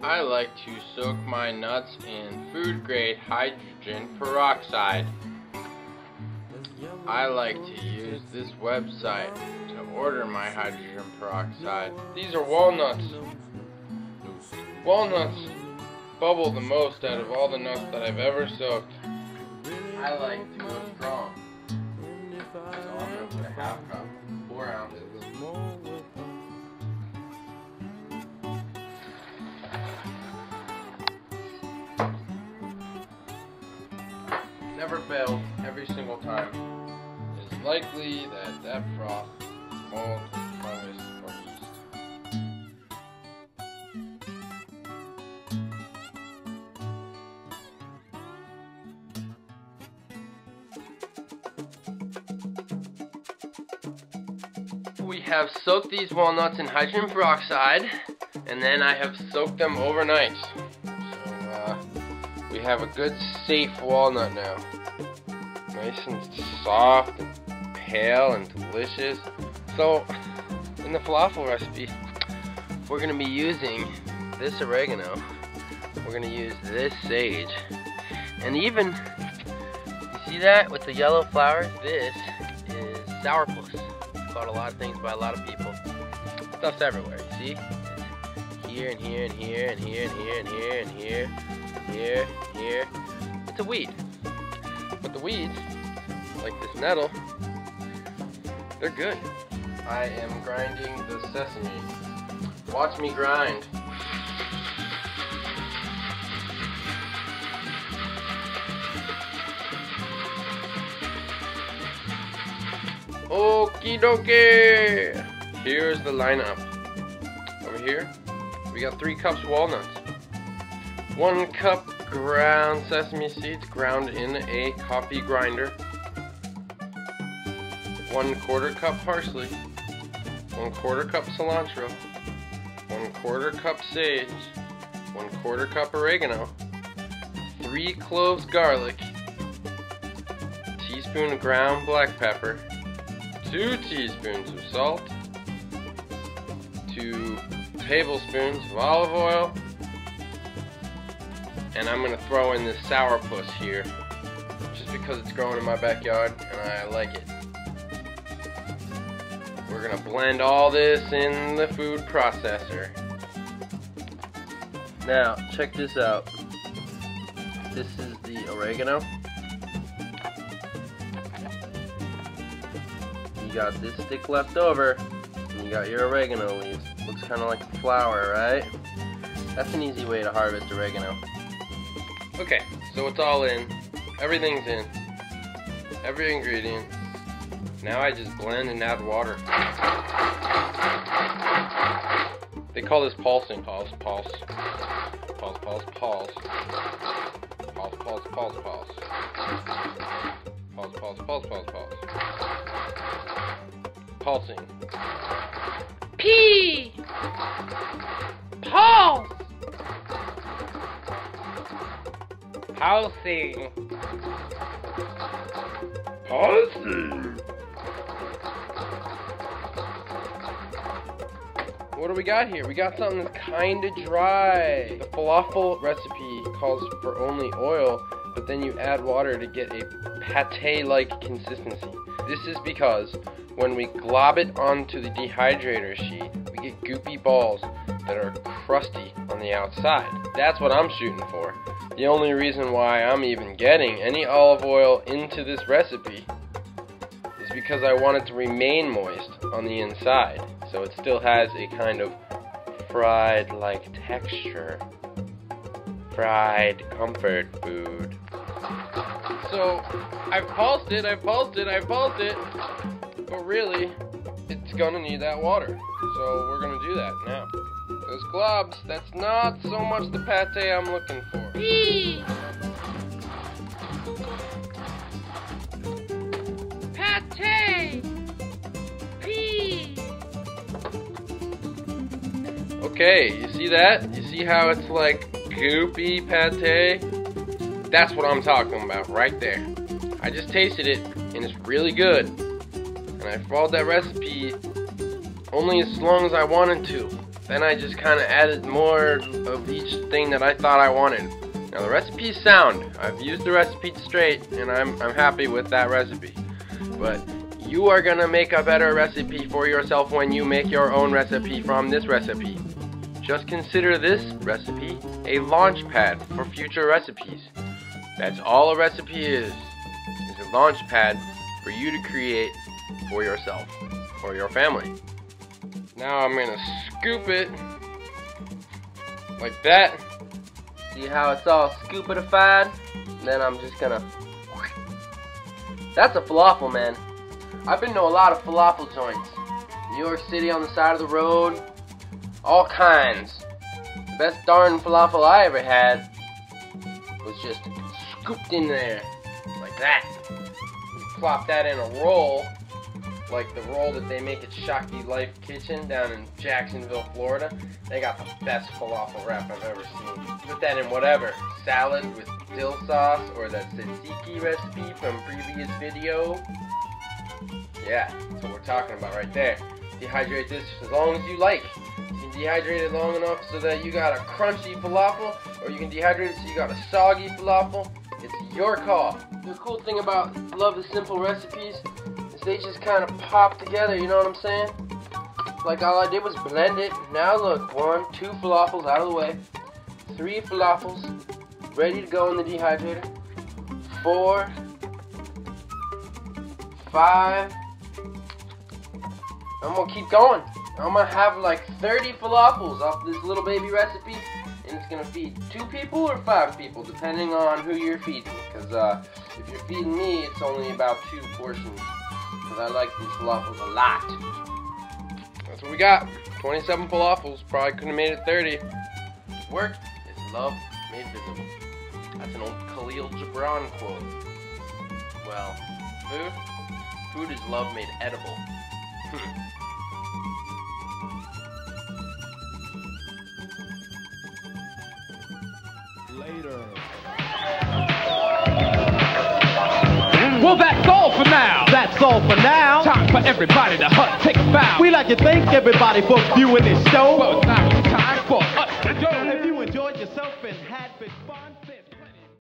I like to soak my nuts in food-grade hydrogen peroxide. I like to use this website to order my hydrogen peroxide. These are walnuts. Walnuts bubble the most out of all the nuts that I've ever soaked. I like to go strong. So I'm going to put a half cup, 4 ounces. Never fails, every single time. It's likely that that froth is mold, fungus, or yeast. We have soaked these walnuts in hydrogen peroxide, and then I have soaked them overnight. So we have a good, safe walnut now. Nice and soft, and pale, and delicious. So, in the falafel recipe, we're going to be using this oregano. We're going to use this sage. And even, you see that with the yellow flowers? This is sourpuss. It's called a lot of things by a lot of people. Stuff's everywhere, you see? It's here, and here, and here, and here, and here, and here, and here, here, here. It's a weed. But the weeds, like this nettle, they're good. I am grinding the sesame. Watch me grind. Okie dokie! Here's the lineup. Over here, we got 3 cups walnuts. 1 cup ground sesame seeds ground in a coffee grinder. 1/4 cup parsley. 1/4 cup cilantro. 1/4 cup sage. 1/4 cup oregano. 3 cloves garlic. Teaspoon of ground black pepper. 2 teaspoons of salt. 2 tablespoons of olive oil. And I'm going to throw in this sourpuss here, just because it's growing in my backyard and I like it. We're going to blend all this in the food processor. Now, check this out. This is the oregano. You got this stick left over, and you got your oregano leaves. Looks kind of like a flower, right? That's an easy way to harvest oregano. Okay, so it's all in. Everything's in. Every ingredient. Now I just blend and add water. They call this pulsing. Pulse, pulse. Pulse, pulse, pulse. Pulse, pulse, pulse, pulse. Pulse, pulse, pulse, pulse, pulse. Pulsing. P. Pulse. Pulsing. Pulsing. What do we got here? We got something that's kind of dry. The falafel recipe calls for only oil, but then you add water to get a pate-like consistency. This is because when we glob it onto the dehydrator sheet, we get goopy balls that are crusty on the outside. That's what I'm shooting for. The only reason why I'm even getting any olive oil into this recipe is because I want it to remain moist on the inside, so it still has a kind of fried-like texture. Fried comfort food. So, I've pulsed it, but really, it's gonna need that water. So we're gonna do that now. Those globs, that's not so much the pate I'm looking for. P. Pate. P. Okay, you see that? You see how it's like goopy pate? That's what I'm talking about right there. I just tasted it and it's really good. And I followed that recipe only as long as I wanted to. then I just kind of added more of each thing that I thought I wanted. Now the recipe's sound. I've used the recipe straight, and I'm happy with that recipe. But you are gonna make a better recipe for yourself when you make your own recipe from this recipe. Just consider this recipe a launch pad for future recipes. That's all a recipe is a launch pad for you to create for yourself or your family. Now I'm gonna scoop it like that. See how it's all scoopitified? Then I'm just gonna... That's a falafel, man. I've been to a lot of falafel joints. New York City on the side of the road. All kinds. The best darn falafel I ever had was just scooped in there. Like that. You plop that in a roll. Like the roll that they make at Shakti Life Kitchen down in Jacksonville, Florida. They got the best falafel wrap I've ever seen. Put that in whatever. Salad with dill sauce or that tzatziki recipe from previous video. Yeah, that's what we're talking about right there. Dehydrate this as long as you like. You can dehydrate it long enough so that you got a crunchy falafel, or you can dehydrate it so you got a soggy falafel. It's your call. The cool thing about Love the Simple recipes is they just kind of pop together, you know what I'm saying? Like all I did was blend it. Now look, 1, 2 falafels out of the way. 3 falafels ready to go in the dehydrator. 4, 5. I'm gonna keep going. I'm gonna have like 30 falafels off this little baby recipe, and it's gonna feed 2 people or 5 people, depending on who you're feeding. Because if you're feeding me, it's only about 2 portions. Because I like these falafels a lot. That's what we got. 27 falafels. Probably couldn't have made it 30. Work is love made visible. That's an old Khalil Gibran quote. Well, food is love made edible. Later. Well, that's all for now. That's all for now. Time for everybody to take a bow. We like to thank everybody for viewing this show. Well, now it's time for us to go.